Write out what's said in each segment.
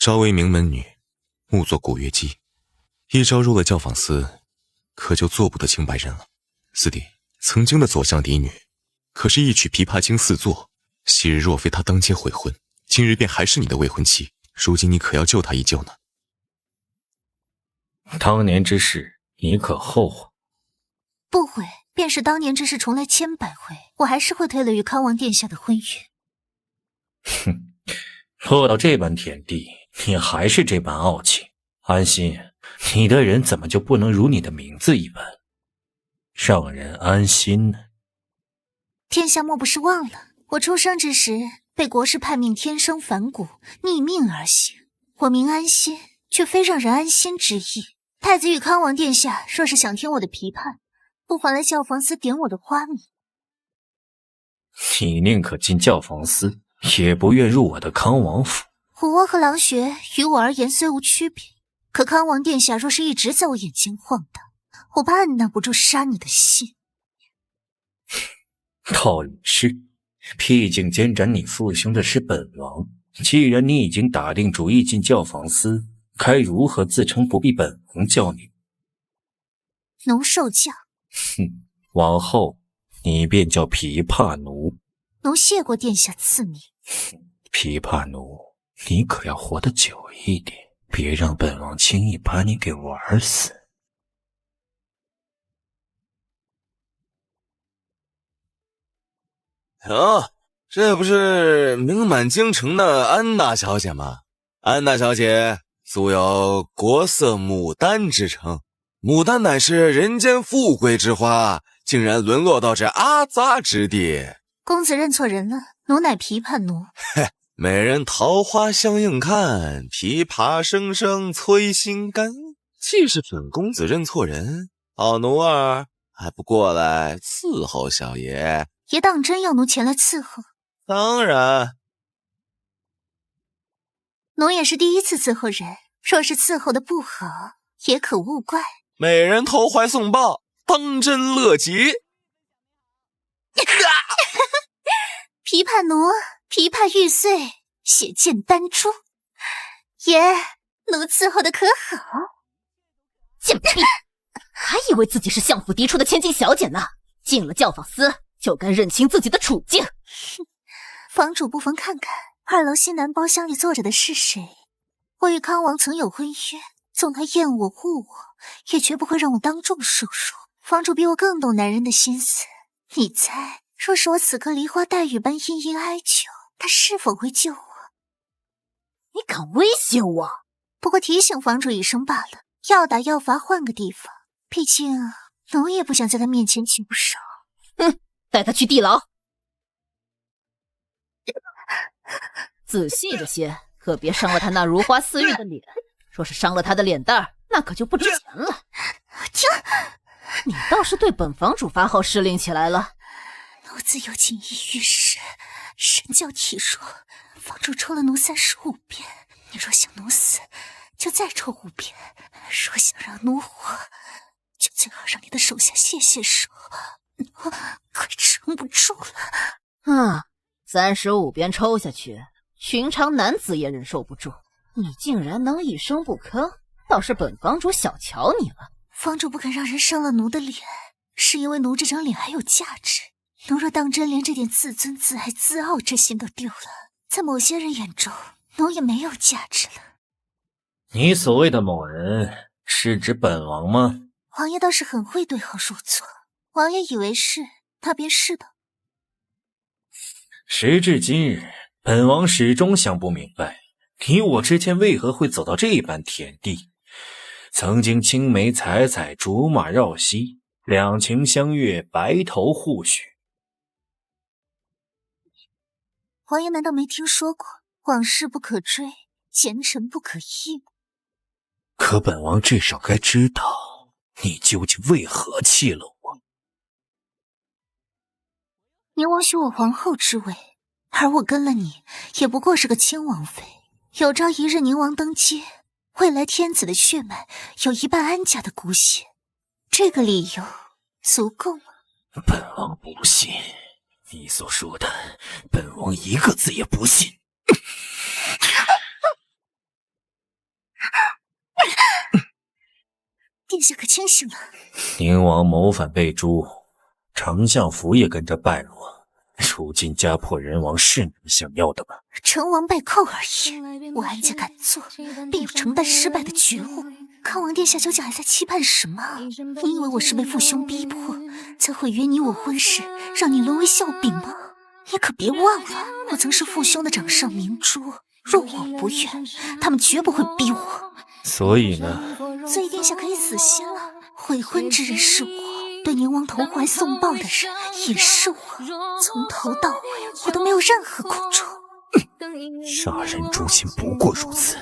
稍为名门女，勿做古月姬，一朝入了教坊司，可就做不得清白人了。四弟，曾经的左相嫡女，可是一曲琵琶经4作，昔日若非她当街悔婚，今日便还是你的未婚妻。如今你可要救她一救呢？当年之事，你可后悔？不悔，便是当年之事重来千百回，我还是会推了与康王殿下的婚约。哼，落到这般田地，你还是这般傲气。安心，你的人怎么就不能如你的名字一般，让人安心呢？天下莫不是忘了，我出生之时被国师判命天生反骨，逆命而行。我名安心，却非让人安心之意。太子与康王殿下若是想听我的批判，不妨来教坊司点我的花名。你宁可进教坊司，也不愿入我的康王府。虎窝和狼穴于我而言虽无区别，可康王殿下若是一直在我眼前晃荡，我怕按捺不住杀你的心。道理是，毕竟监斩你父兄的是本王。既然你已经打定主意进教坊司，该如何自称不必本王教你？奴受教。哼，往后你便叫琵琶奴。奴谢过殿下赐名。琵琶奴，你可要活得久一点，别让本王轻易把你给玩死。哦，这不是名满京城的安大小姐吗？安大小姐素有国色牡丹之称，牡丹乃是人间富贵之花，竟然沦落到这阿杂之地。公子认错人了，奴乃琵琶奴。嘿，美人桃花相映看，琵琶声声催心肝。既是本公子认错人，好奴儿还不过来伺候小爷？爷当真要奴前来伺候？当然。奴也是第一次伺候人，若是伺候的不好，也可勿怪。美人投怀送抱，当真乐极。琵琶奴，琵琶玉碎，血溅丹珠。爷，奴伺候的可好？贱婢，还以为自己是相府嫡出的千金小姐呢，进了教坊司就该认清自己的处境。房主不妨看看2楼西南包厢里坐着的是谁？我与康王曾有婚约，纵他厌我恶我，也绝不会让我当众受辱。房主比我更懂男人的心思，你猜，若是我此刻梨花带雨般殷殷哀求，他是否会救我？你敢威胁我？不过提醒房主一声罢了，要打要罚换个地方，毕竟奴也不想在他面前求手。带他去地牢。仔细着些，可别伤了他那如花似玉的脸。若是伤了他的脸蛋，那可就不值钱了。停！你倒是对本房主发号施令起来了。奴自有锦衣玉食，身教体弱，房主抽了奴35鞭。你若想奴死，就再抽5鞭；若想让奴活，就最好让你的手下卸手。快撑不住了。35鞭抽下去，寻常男子也忍受不住。你竟然能一声不吭，倒是本房主小瞧你了。房主不肯让人伤了奴的脸，是因为奴这张脸还有价值。奴若当真连这点自尊自爱自傲之心都丢了，在某些人眼中，奴也没有价值了。你所谓的某人是指本王吗？王爷倒是很会对号入座，王爷以为是，那便是吧。时至今日，本王始终想不明白，你我之间为何会走到这般田地？曾经青梅采采，竹马绕膝，两情相悦，白头互许。王爷难道没听说过往事不可追，前尘不可忆吗？可本王至少该知道，你究竟为何弃了我？宁王许我皇后之位，而我跟了你，也不过是个亲王妃。有朝一日宁王登基，未来天子的血脉有一半安家的骨血，这个理由足够吗？本王不信，你所说的，本王一个字也不信。殿下可清醒了。宁王谋反被诛，丞相府也跟着败落，如今家破人亡是你们想要的吗？成王败寇而已，我安家敢做，便有承担失败的觉悟。康王殿下究竟还在期盼什么？你以为我是被父兄逼迫，才毁约你我婚事，让你沦为笑柄吗？你可别忘了，我曾是父兄的掌上明珠，若我不愿，他们绝不会逼我。所以呢？所以殿下可以死心了。悔婚之人是我，对宁王投怀送抱的人也是我，从头到尾我都没有任何苦衷。杀人诛心不过如此。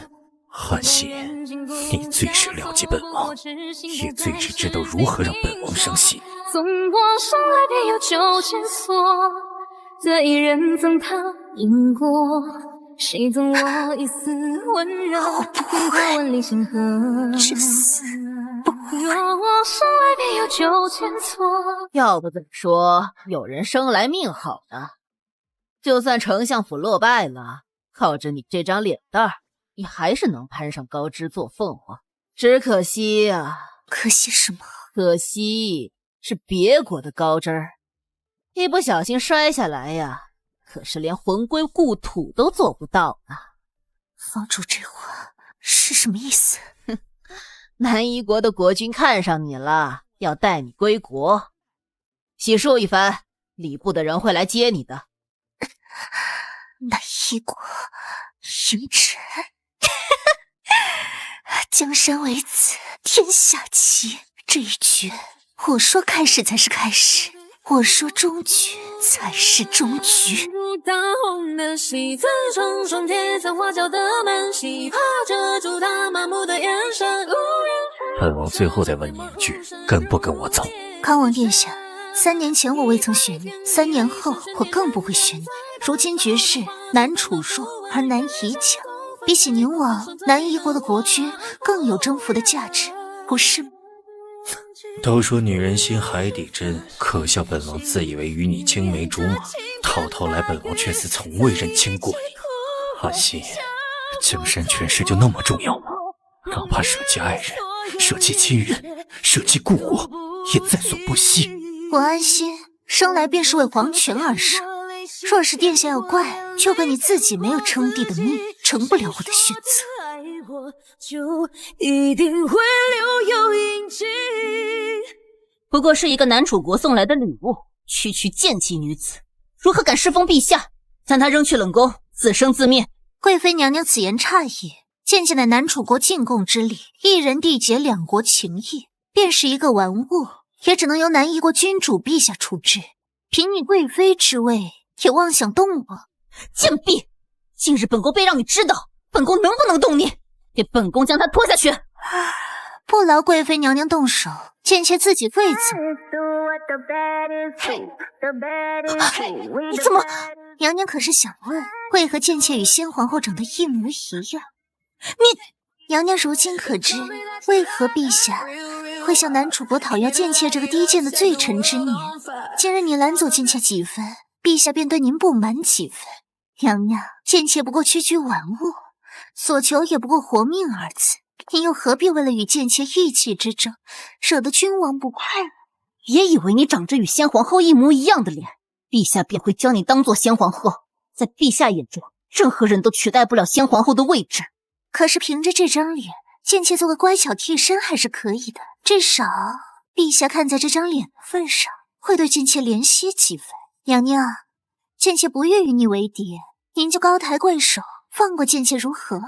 韩信，你最是了解本王，也最是知道如何让本王伤心。从我生来便有9000锁，这一人赠他因果，谁赠我一丝温柔，天过万里星河。至死不悔。若我生来便有9000错，要不怎么说有人生来命好呢？就算丞相府落败了，靠着你这张脸蛋儿，你还是能攀上高枝做凤凰。只可惜呀，可惜什么？可惜是别国的高枝儿，一不小心摔下来呀，可是连魂归故土都做不到啊！房主这话是什么意思？南夷国的国君看上你了，要带你归国。洗漱一番，礼部的人会来接你的。南夷国嬴臣，江山为子，天下齐。这一局，我说开始才是开始，我说终局才是终局。大红的喜字重重贴在花轿的门隙，怕遮住他麻木的眼神。本王最后再问你一句，跟不跟我走？康王殿下，3年前我未曾选你，3年后我更不会选你。如今局势南楚弱而南夷强，比起宁王，南夷国的国君更有征服的价值，不是吗？都说女人心海底针，可笑本王自以为与你青梅竹马，到头来本王却似从未认清过你。韩信，江山权势就那么重要吗？哪怕舍弃爱人，舍弃亲人，舍弃故国，也在所不惜。我安心，生来便是为皇权而生。若是殿下要怪，就怪你自己没有称帝的命，成不了我的选择。就一定会留有印记。不过是一个南楚国送来的礼物，区区贱籍女子，如何敢侍奉陛下？将她扔去冷宫，自生自灭。贵妃娘娘此言差矣。渐渐的南楚国进贡之礼，一人缔结两国情谊，便是一个玩物，也只能由南夷国君主陛下处置。凭你贵妃之位，也妄想动我？贱婢！今日本宫便让你知道，本宫能不能动你，给本宫将她拖下去。不劳贵妃娘娘动手，贱妾自己未曾。你怎么？娘娘可是想问，为何贱妾与先皇后长得一模一样？娘娘如今可知，为何陛下会向南楚国讨要贱妾这个低贱的罪臣之女？今日你拦阻贱妾几分，陛下便对您不满几分。娘娘，贱妾不过区区玩物，所求也不过活命二字，您又何必为了与贱妾意气之争，惹得君王不快乐？别以为你长着与先皇后一模一样的脸，陛下便会将你当做先皇后。在陛下眼中，任何人都取代不了先皇后的位置。可是凭着这张脸，贱妾做个乖巧替身还是可以的，至少陛下看在这张脸的份上，会对贱妾怜惜几分。娘娘，贱妾不愿与你为敌，您就高抬贵手，放过贱妾如何？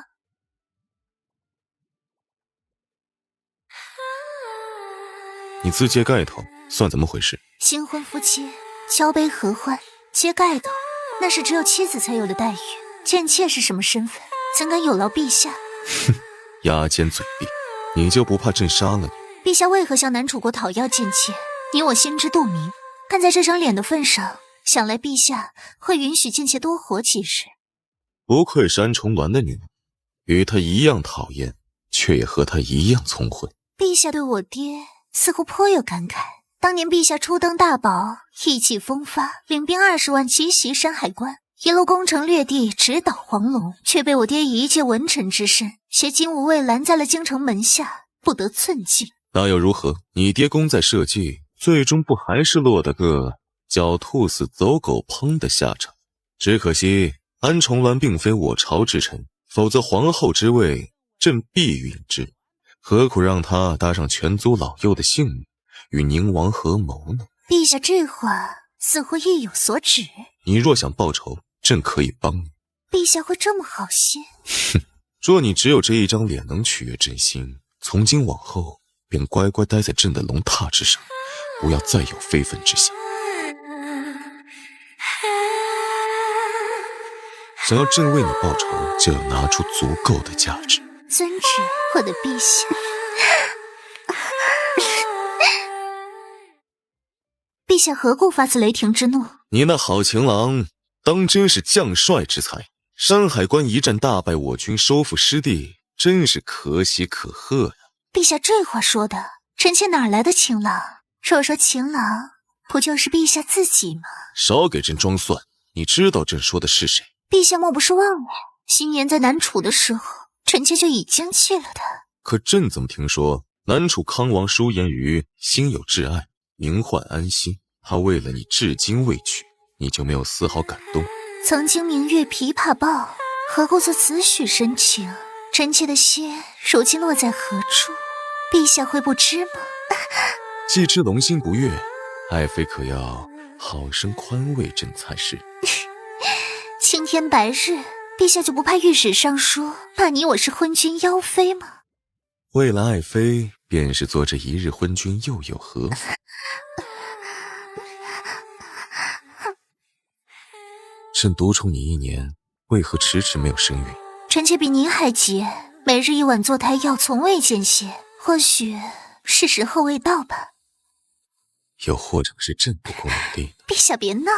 你自揭盖头，算怎么回事？新婚夫妻交杯合欢，揭盖头，那是只有妻子才有的待遇。贱妾是什么身份，怎敢有劳陛下？哼，牙尖嘴利，你就不怕朕杀了你？陛下为何向南楚国讨要贱妾？你我心知肚明。看在这张脸的份上，想来陛下会允许贱妾多活几日。不愧山重峦的女，与她一样讨厌，却也和她一样聪慧。陛下对我爹似乎颇有感慨。当年陛下初登大宝，意气风发，领兵20万奇袭山海关，一路攻城略地，直捣黄龙，却被我爹以一介文臣之身携金吾卫拦在了京城门下，不得寸进。那又如何？你爹功在社稷，最终不还是落得个狡兔死走狗烹的下场？只可惜安重鸾并非我朝之臣，否则皇后之位朕必允之，何苦让他搭上全族老幼的性命，与宁王合谋呢？陛下这话似乎意有所指。你若想报仇，朕可以帮你。陛下会这么好心？哼，若你只有这一张脸能取悦朕心，从今往后便乖乖待在朕的龙榻之上，不要再有非分之想。想要朕为你报仇，就要拿出足够的价值。遵旨，我的陛下。陛下何故发此雷霆之怒？你那好情郎当真是将帅之才，山海关一战大败我军，收复失地，真是可喜可贺呀！陛下这话说的，臣妾哪来的情郎？若说情郎，不就是陛下自己吗？少给朕装蒜！你知道朕说的是谁？陛下莫不是忘了，新年在南楚的时候，臣妾就已经去了的。可朕怎么听说南楚康王舒颜瑜心有挚爱，名唤安心，他为了你至今未娶，你就没有丝毫感动？曾经明月琵琶报，何故作此许深情？臣妾的心如今落在何处？陛下会不知吗？既知龙心不悦，爱妃可要好生宽慰朕才是。青天白日，陛下就不怕御史上书骂你我是昏君妖妃吗？为了爱妃，便是做这一日昏君又有何？朕独宠你1年，为何迟迟没有身孕？臣妾比您还急，每日一碗坐胎药，从未间歇。或许是时候未到吧。又或者是朕不够努力呢？陛下别闹。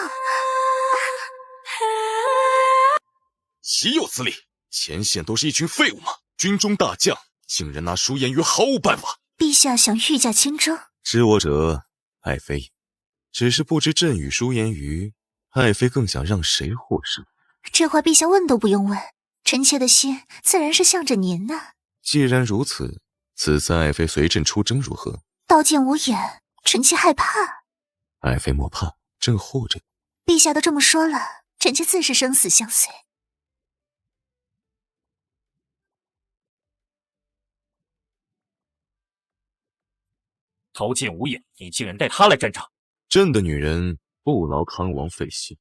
岂有此理！前线都是一群废物吗？军中大将竟然拿舒颜瑜毫无办法。陛下想御驾亲征？知我者，爱妃。只是不知朕与舒颜瑜，爱妃更想让谁获胜？这话陛下问都不用问，臣妾的心自然是向着您呐。既然如此，此次爱妃随朕出征如何？刀剑无眼，臣妾害怕。爱妃莫怕，朕护着你。陛下都这么说了，臣妾自是生死相随。刀剑无眼，你竟然带他来战场！朕的女人不劳康王费心。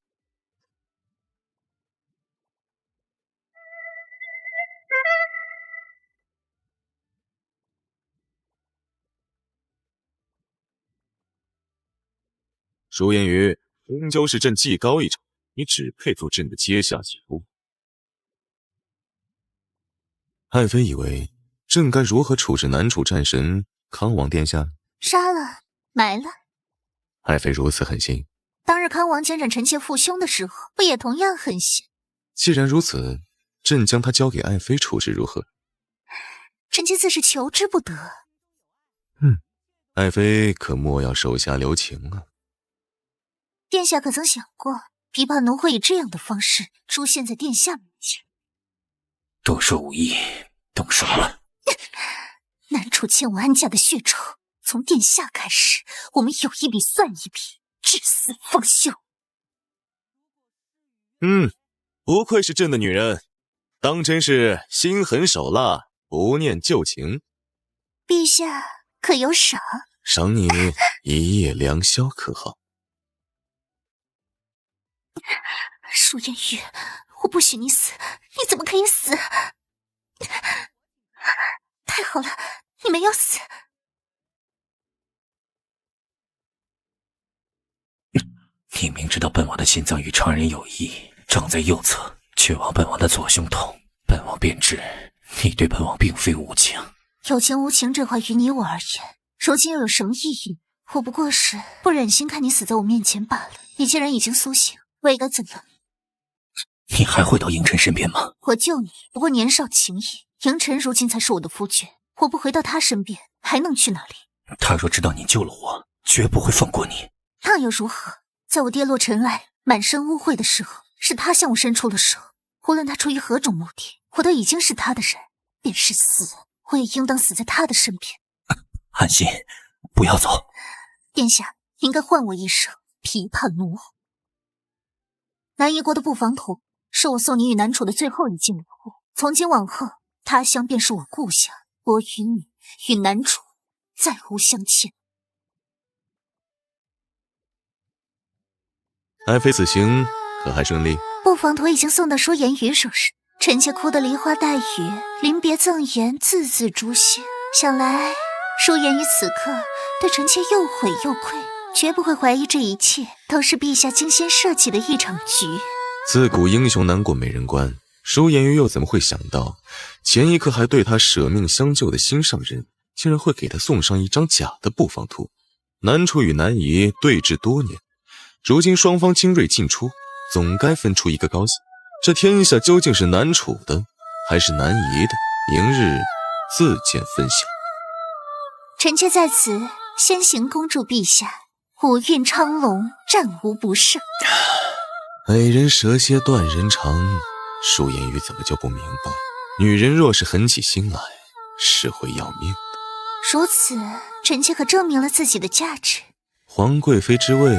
舒颜瑜，终究是朕技高一筹，你只配做朕的阶下女巫。爱妃以为朕该如何处置南楚战神康王殿下？杀了，埋了。爱妃如此狠心，当日康王监斩臣妾父兄的时候，不也同样狠心？既然如此，朕将他交给爱妃处置如何？臣妾自是求之不得。爱妃可莫要手下留情啊！殿下可曾想过，琵琶奴会以这样的方式出现在殿下面前？多说无益，动手了。南楚欠我安家的血仇，从殿下开始，我们有一笔算一笔，至死方休。不愧是朕的女人，当真是心狠手辣，不念旧情。陛下可有赏？赏你一夜良宵可好？舒颜瑜，我不许你死，你怎么可以死？太好了，你没有死。你明知道本王的心脏与常人有异，长在右侧，却往本王的左胸痛，本王便知你对本王并非无情。有情无情这话于你我而言，如今又有什么意义？我不过是不忍心看你死在我面前罢了。你既然已经苏醒，我也该怎样？你还会到迎尘身边吗？我救你不过年少情谊，迎尘如今才是我的夫君，我不回到他身边，还能去哪里？他若知道你救了我，绝不会放过你。那又如何？在我跌落尘埃、满身污秽的时候，是他向我伸出了手。无论他出于何种目的，我都已经是他的人，便是死，我也应当死在他的身边。韩信，不要走。殿下应该唤我一声琵琶奴。南夷国的布防图是我送你与南楚的最后一件礼物，从今往后，他乡便是我故乡，我与你与南楚再无相欠。爱妃此行可还顺利？布防图已经送到舒颜瑜手上，臣妾哭得梨花带雨，临别赠言字字诛心。想来舒颜瑜此刻对臣妾又悔又愧，绝不会怀疑这一切都是陛下精心设计的一场局。自古英雄难过美人关，舒颜瑜又怎么会想到，前一刻还对他舍命相救的心上人，竟然会给他送上一张假的布防图。南楚与南夷对峙多年，如今双方精锐尽出，总该分出一个高下。这天下究竟是南楚的，还是南夷的？明日自见分晓。臣妾在此先行恭祝陛下五运昌隆，战无不胜。美人蛇蝎断人肠，舒颜瑜怎么就不明白，女人若是狠起心来，是会要命的。如此，臣妾可证明了自己的价值。皇贵妃之位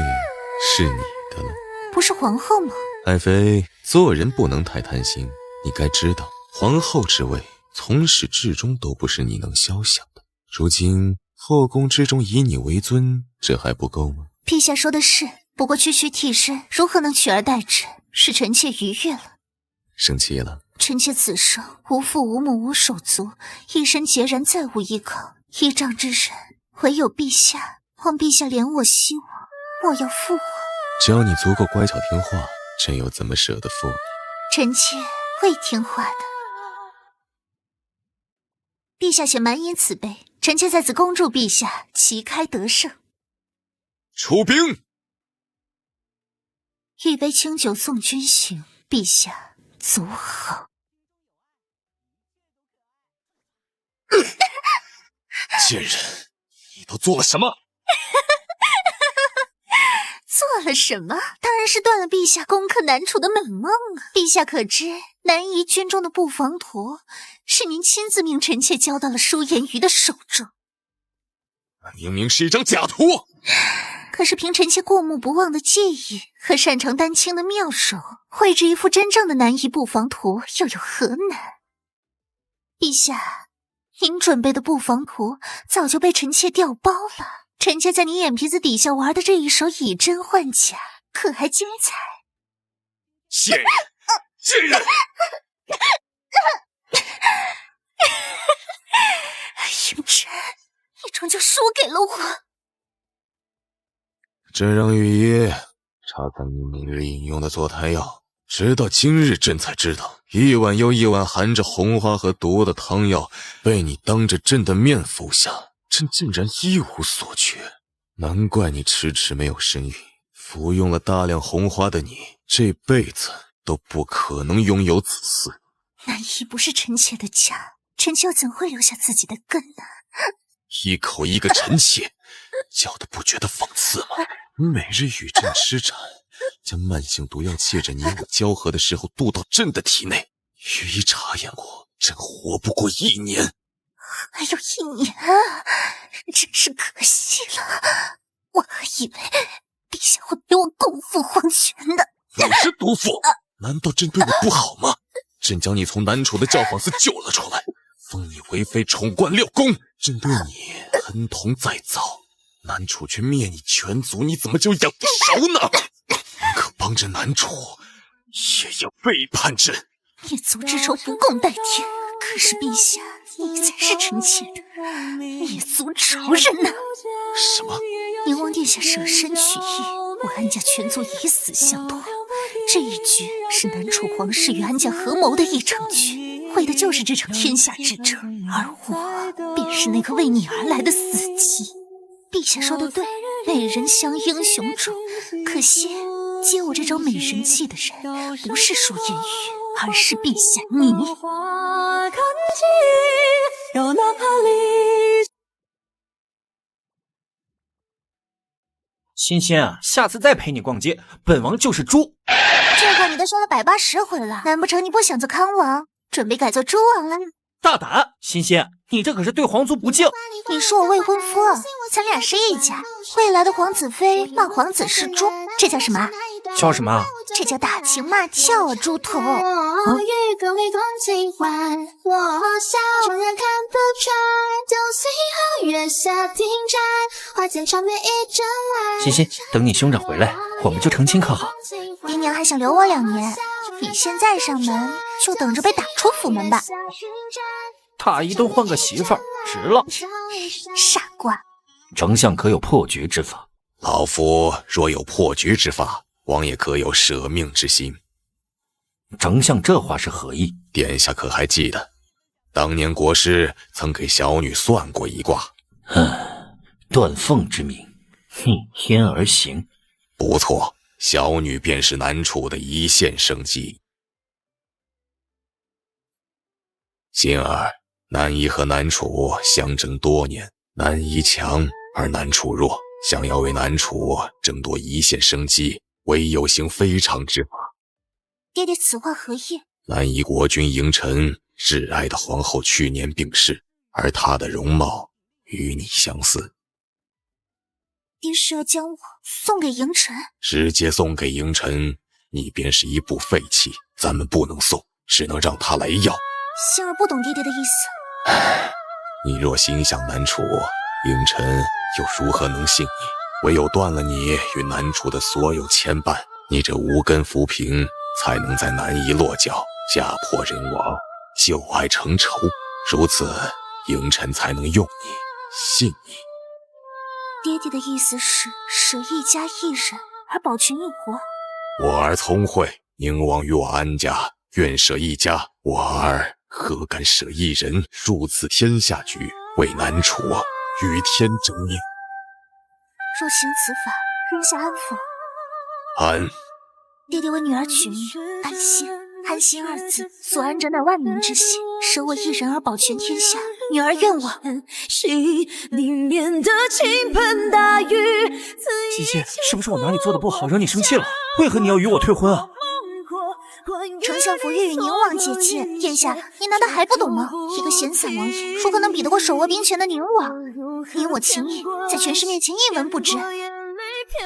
是你的了，不是皇后吗？爱妃，做人不能太贪心，你该知道，皇后之位从始至终都不是你能肖想的。如今后宫之中以你为尊，这还不够吗？陛下说的是，不过区区替身如何能取而代之，使臣妾逾越了。生气了？臣妾此生无父无母无手足，一身孑然再无依靠，依仗之人唯有陛下，望陛下怜我惜我，莫要负我。只要你足够乖巧听话，朕又怎么舍得负你？臣妾会听话的。陛下且满饮此杯，臣妾在此恭祝陛下旗开得胜。出兵！一杯清酒送君行，陛下足好。贱人，你都做了什么？做了什么？当然是断了陛下攻克南楚的美梦啊！陛下可知，南夷军中的布防图是您亲自命臣妾交到了舒颜瑜的手中。明明是一张假图。可是凭臣妾过目不忘的记忆和擅长丹青的妙手，绘制一幅真正的南夷布防图又有何难？陛下，您准备的布防图早就被臣妾调包了。臣妾在你眼皮子底下玩的这一手以真换假，可还精彩？贱人！贱人！嬴政，你终究输给了我。朕让御医查看你明日饮用的坐胎药，直到今日朕才知道，一碗又一碗含着红花和毒的汤药被你当着朕的面服下，朕竟然一无所觉。难怪你迟迟没有身孕，服用了大量红花的你，这辈子都不可能拥有子嗣。南夷不是臣妾的家，臣妾又怎会留下自己的根呢？一口一个臣妾，叫的不觉得讽刺吗？你每日与朕吃禅，将慢性毒药借着你我交合的时候渡到朕的体内，御医查验过，朕活不过1年。还有1年啊，真是可惜了。我还以为陛下会给我共赴黄泉的。你是毒妇，难道朕对你不好吗？朕将你从南楚的教坊司救了出来，封你为妃，宠冠6宫，朕对你恩同再造。南楚却灭你全族，你怎么就养不熟呢？宁可帮着南楚，也要背叛朕。灭族之仇不共戴天，可是陛下，你才是臣妾的灭族仇人呐！什么？宁王殿下舍身取义，我安家全族以死相托。这一局是南楚皇室与安家合谋的一场局，为的就是这场天下之争，而我便是那个为你而来的死鸡。陛下说的对，美人相英雄主，可惜接我这招美人计的人不是舒颜瑜，而是陛下你。欣欣啊，下次再陪你逛街，本王就是猪。这话你都说了180回了，难不成你不想做康王，准备改做猪王了？大胆！欣欣，你这可是对皇族不敬。你是我未婚夫，咱俩是一家。未来的皇子妃骂皇子是猪，这叫什么？叫什么？这叫打情骂俏啊，猪头！我与各位共情欢，我笑众人看不穿。酒醒后月下听蝉，花间长眠一整晚。欣欣，等你兄长回来，我们就成亲可好？爹娘还想留我2年，你现在上门就等着被打出府门吧。打一顿换个媳妇儿，值了。傻瓜！丞相可有破局之法？老夫若有破局之法，王爷可有舍命之心。丞相这话是何意？殿下可还记得，当年国师曾给小女算过一卦？断凤之名，逆天而行。不错，小女便是南楚的一线生机。欣儿，南夷和南楚相争多年，南夷强而南楚弱，想要为南楚争夺一线生机，唯有行非常之法。爹爹此话何意？南夷国君嬴臣挚爱的皇后去年病逝，而她的容貌与你相似。爹是要将我送给嬴臣？直接送给嬴臣，你便是一部废弃，咱们不能送，只能让他来要。欣儿不懂爹爹的意思。你若心向南楚，嬴臣又如何能信你？唯有断了你与南楚的所有牵绊，你这无根浮萍才能在南夷落脚，家破人亡，旧爱成仇。如此，嬴臣才能用你，信你。爹爹的意思是舍一家一人而保全一国。我儿聪慧，宁枉与我安家，愿舍一家。我儿何敢舍一人入此天下局，为南楚与天争命。若行此法，人下安否？安。爹爹为女儿取名安心，安心二字所安者乃万民之心，舍我一人而保全天下，女儿愿往。里面的倾盆大雨。欣欣，是不是我哪里做的不好，惹你生气了？为何你要与我退婚啊？丞相府欲与宁王结亲，殿下，你难道还不懂吗？一个闲散王爷，如何能比得过手握兵权的宁王？你我情谊在权势面前一文不值。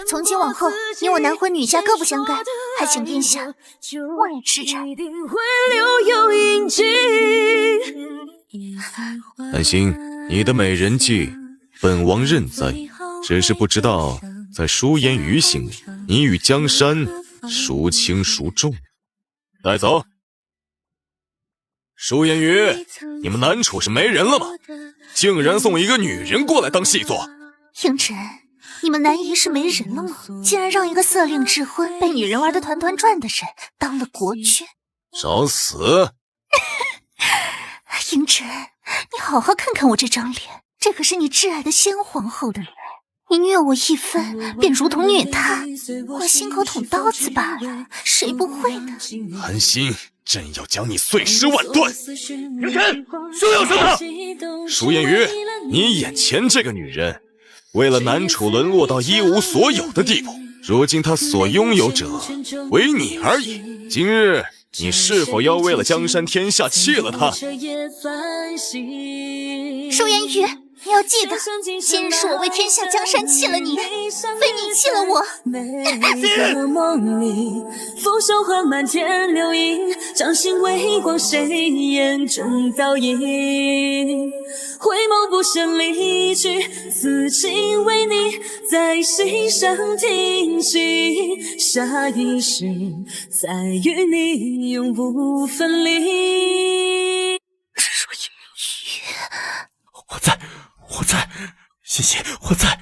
从今往后，你我男婚女嫁各不相干，还请殿下望而吃茶。安心，你的美人计，本王认栽，只是不知道在舒颜瑜心里，你与江山孰轻孰重。带走。舒颜瑜，你们南楚是没人了吗？竟然送一个女人过来当戏做。嬴臣，你们南夷是没人了吗？竟然让一个色令智昏、被女人玩得团团转的人当了国君。找死！嬴臣，你好好看看我这张脸，这可是你挚爱的先皇后的脸。你虐我一分，便如同虐他。我心口捅刀子罢了，谁不会呢？安心，朕要将你碎尸万段！嬴臣，休要说他！舒颜瑜，你眼前这个女人，为了南楚沦落到一无所有的地步，如今她所拥有者，唯你而已。今日，你是否要为了江山天下弃了她？舒颜瑜，你要记得，今日是我为天下江山弃了你，非你弃了我。梦里拂袖换满天流萤，掌心微光，谁眼中倒影？回眸不胜离去，此情为你在心上停息，下一世再与你永不分离。我在，欣欣，我在。